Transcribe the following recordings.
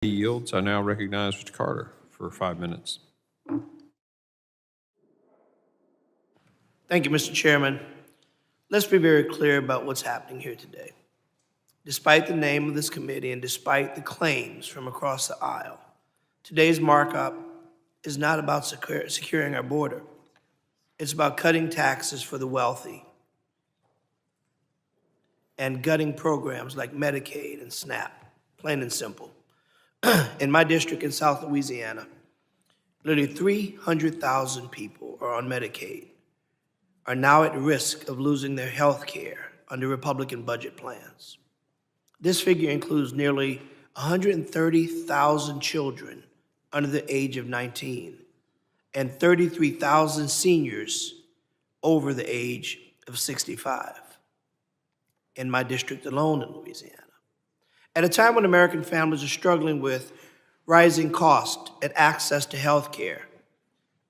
He yields. I now recognize Mr. Carter for 5 minutes. Thank you, Mr. Chairman. Let's be very clear about what's happening here today. Despite the name of this committee and despite the claims from across the aisle, today's markup is not about securing our border. It's about cutting taxes for the wealthy and gutting programs like Medicaid and SNAP, plain and simple. In my district in South Louisiana, literally 300,000 people are on Medicaid, are now at risk of losing their health care under Republican budget plans. This figure includes nearly 130,000 children under the age of 19 and 33,000 seniors over the age of 65 in my district alone in Louisiana. At a time when American families are struggling with rising costs and access to health care,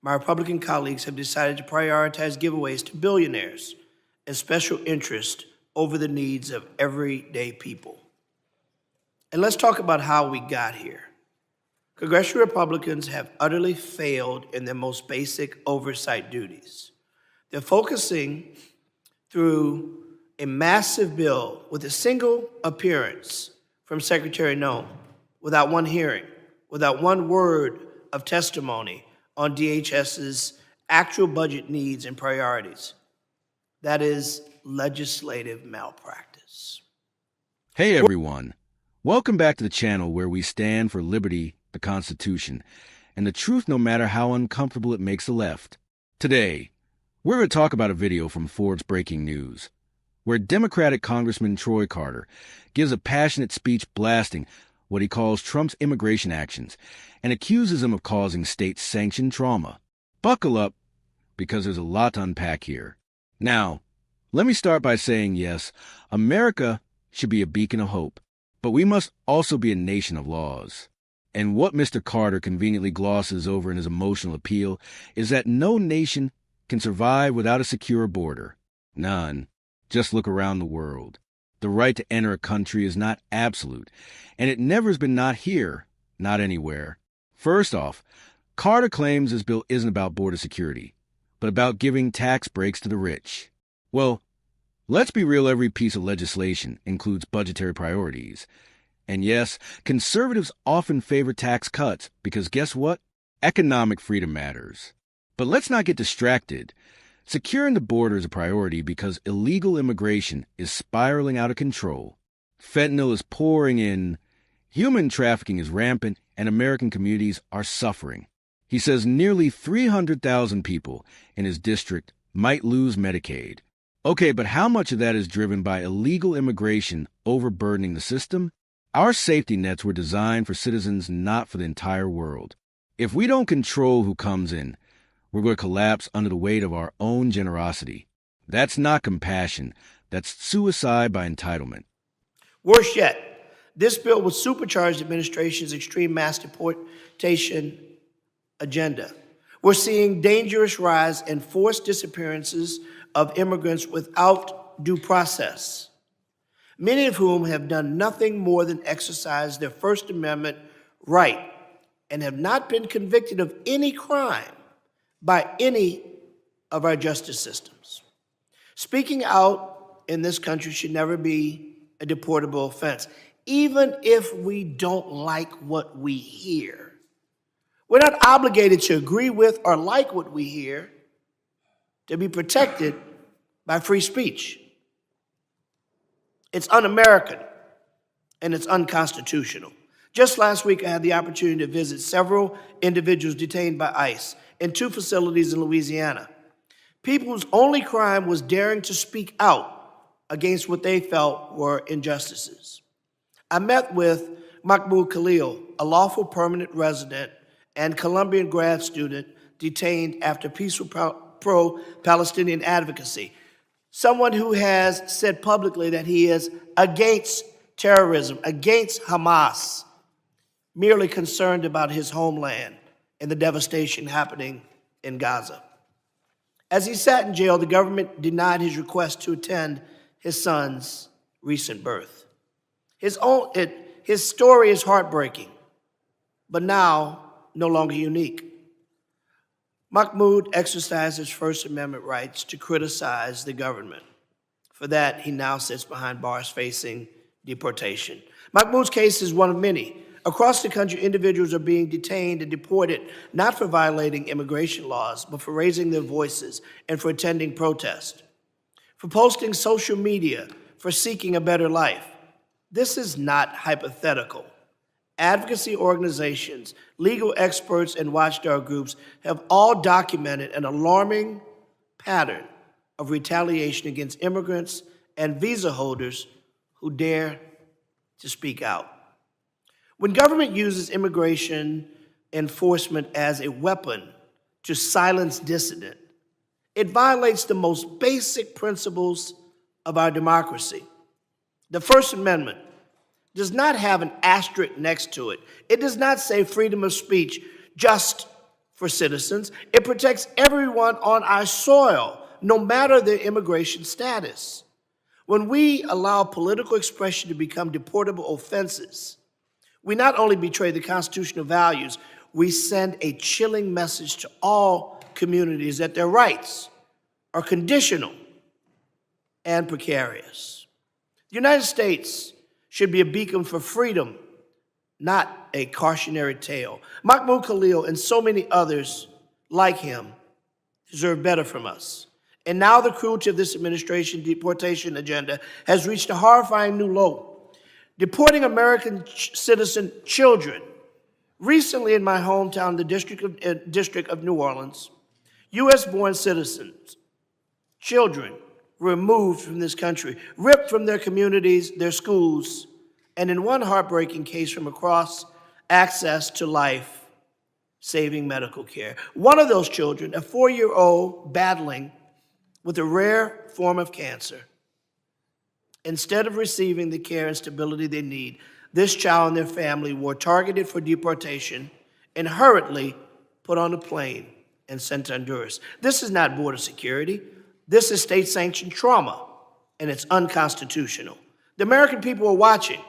my Republican colleagues have decided to prioritize giveaways to billionaires and special interests over the needs of everyday people. And let's talk about how we got here. Congressional Republicans have utterly failed in their most basic oversight duties. They're focusing through a massive bill with a single appearance from Secretary Noem, without one hearing, without one word of testimony on DHS's actual budget needs and priorities. That is legislative malpractice. Hey everyone, welcome back to the channel where we stand for liberty, the Constitution, and the truth no matter how uncomfortable it makes the left. Today, we're going to talk about a video from Forbes Breaking News, where Democratic Congressman Troy Carter gives a passionate speech blasting what he calls Trump's immigration actions and accuses him of causing state-sanctioned trauma. Buckle up, because there's a lot to unpack here. Now, let me start by saying yes, America should be a beacon of hope, but we must also be a nation of laws. And what Mr. Carter conveniently glosses over in his emotional appeal is that no nation can survive without a secure border. None. Just look around the world. The right to enter a country is not absolute, and it never has been, not here, not anywhere. First off, Carter claims this bill isn't about border security, but about giving tax breaks to the rich. Well, let's be real, every piece of legislation includes budgetary priorities. And yes, conservatives often favor tax cuts because guess what? Economic freedom matters. But let's not get distracted. Securing the border is a priority because illegal immigration is spiraling out of control. Fentanyl is pouring in, human trafficking is rampant, and American communities are suffering. He says nearly 300,000 people in his district might lose Medicaid. Okay, but how much of that is driven by illegal immigration overburdening the system? Our safety nets were designed for citizens, not for the entire world. If we don't control who comes in, we're going to collapse under the weight of our own generosity. That's not compassion. That's suicide by entitlement. Worse yet, this bill will supercharge the administration's extreme mass deportation agenda. We're seeing dangerous rise and forced disappearances of immigrants without due process, many of whom have done nothing more than exercise their First Amendment right and have not been convicted of any crime by any of our justice systems. Speaking out in this country should never be a deportable offense, even if we don't like what we hear. We're not obligated to agree with or like what we hear to be protected by free speech. It's un-American and it's unconstitutional. Just last week, I had the opportunity to visit several individuals detained by ICE in 2 facilities in Louisiana. People whose only crime was daring to speak out against what they felt were injustices. I met with Mahmoud Khalil, a lawful permanent resident and Colombian grad student detained after peaceful pro-Palestinian advocacy, someone who has said publicly that he is against terrorism, against Hamas, merely concerned about his homeland and the devastation happening in Gaza. As he sat in jail, the government denied his request to attend his son's recent birth. His story is heartbreaking, but now no longer unique. Mahmoud exercised his First Amendment rights to criticize the government. For that, he now sits behind bars facing deportation. Mahmoud's case is one of many. Across the country, individuals are being detained and deported not for violating immigration laws, but for raising their voices and for attending protests, for posting social media, for seeking a better life. This is not hypothetical. Advocacy organizations, legal experts, and watchdog groups have all documented an alarming pattern of retaliation against immigrants and visa holders who dare to speak out. When government uses immigration enforcement as a weapon to silence dissident, it violates the most basic principles of our democracy. The First Amendment does not have an asterisk next to it. It does not say freedom of speech just for citizens. It protects everyone on our soil, no matter their immigration status. When we allow political expression to become deportable offenses, we not only betray the constitutional values, we send a chilling message to all communities that their rights are conditional and precarious. The United States should be a beacon for freedom, not a cautionary tale. Mahmoud Khalil and so many others like him deserve better from us. And now the cruelty of this administration's deportation agenda has reached a horrifying new low. Deporting American citizen children. Recently in my hometown, the District of New Orleans, U.S.-born citizens, children, removed from this country, ripped from their communities, their schools, and in one heartbreaking case from across, access to life-saving medical care. One of those children, a 4-year-old battling with a rare form of cancer, instead of receiving the care and stability they need, this child and their family were targeted for deportation and hurriedly put on a plane and sent to Honduras. This is not border security. This is state-sanctioned trauma, and it's unconstitutional. The American people are watching,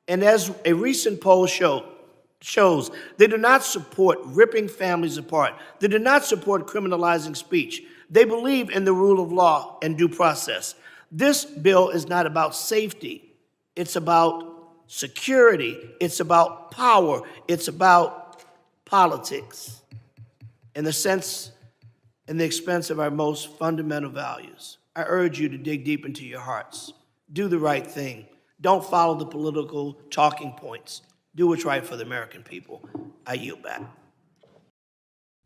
and as a recent poll shows, they do not support ripping families apart. They do not support criminalizing speech. They believe in the rule of law and due process. This bill is not about safety. It's about security. It's about power. It's about politics. In the expense of our most fundamental values. I urge you to dig deep into your hearts. Do the right thing. Don't follow the political talking points. Do what's right for the American people. I yield back.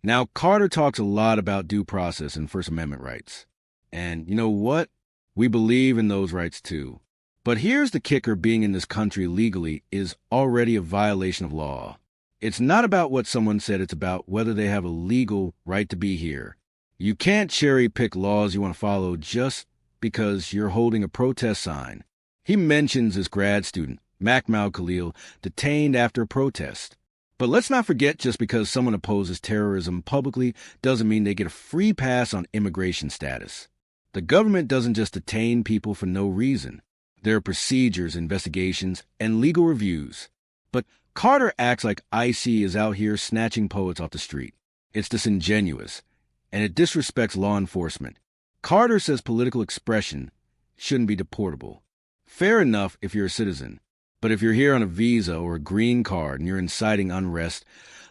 Now, Carter talks a lot about due process and First Amendment rights. And you know what? We believe in those rights too. But here's the kicker: being in this country legally is already a violation of law. It's not about what someone said, it's about whether they have a legal right to be here. You can't cherry-pick laws you want to follow just because you're holding a protest sign. He mentions his grad student, Mahmoud Khalil, detained after a protest. But let's not forget, just because someone opposes terrorism publicly doesn't mean they get a free pass on immigration status. The government doesn't just detain people for no reason. There are procedures, investigations, and legal reviews. But Carter acts like IC is out here snatching poets off the street. It's disingenuous, and it disrespects law enforcement. Carter says political expression shouldn't be deportable. Fair enough if you're a citizen. But if you're here on a visa or a green card and you're inciting unrest,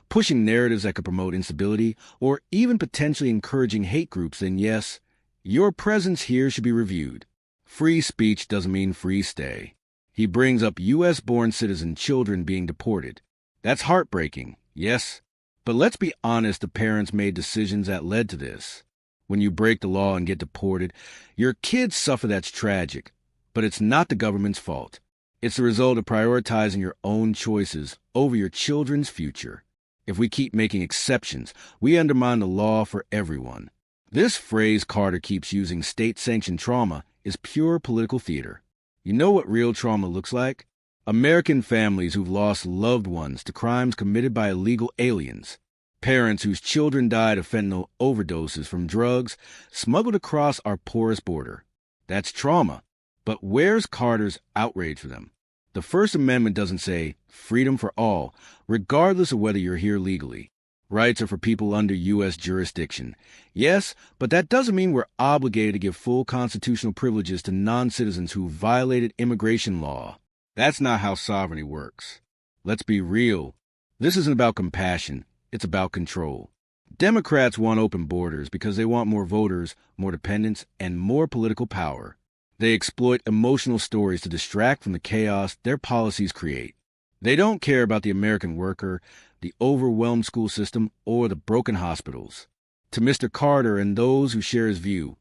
pushing narratives that could promote instability, or even potentially encouraging hate groups, then yes, your presence here should be reviewed. Free speech doesn't mean free stay. He brings up U.S.-born citizen children being deported. That's heartbreaking, yes. But let's be honest, the parents made decisions that led to this. When you break the law and get deported, your kids suffer. That's tragic. But it's not the government's fault. It's the result of prioritizing your own choices over your children's future. If we keep making exceptions, we undermine the law for everyone. This phrase Carter keeps using, state-sanctioned trauma, is pure political theater. You know what real trauma looks like? American families who've lost loved ones to crimes committed by illegal aliens. Parents whose children died of fentanyl overdoses from drugs smuggled across our porous border. That's trauma. But where's Carter's outrage for them? The First Amendment doesn't say freedom for all, regardless of whether you're here legally. Rights are for people under U.S. jurisdiction. Yes, but that doesn't mean we're obligated to give full constitutional privileges to non-citizens who violated immigration law. That's not how sovereignty works. Let's be real. This isn't about compassion. It's about control. Democrats want open borders because they want more voters, more dependents, and more political power. They exploit emotional stories to distract from the chaos their policies create. They don't care about the American worker, the overwhelmed school system, or the broken hospitals. To Mr. Carter and those who share his view,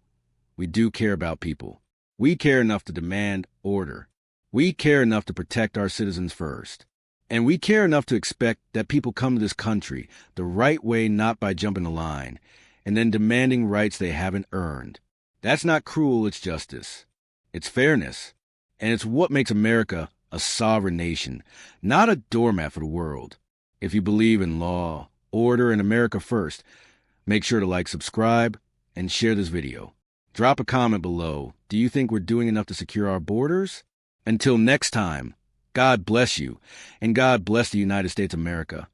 we do care about people. We care enough to demand order. We care enough to protect our citizens first. And we care enough to expect that people come to this country the right way, not by jumping the line, and then demanding rights they haven't earned. That's not cruel, it's justice. It's fairness. And it's what makes America a sovereign nation, not a doormat for the world. If you believe in law, order, and America first, make sure to like, subscribe, and share this video. Drop a comment below. Do you think we're doing enough to secure our borders? Until next time, God bless you, and God bless the United States of America.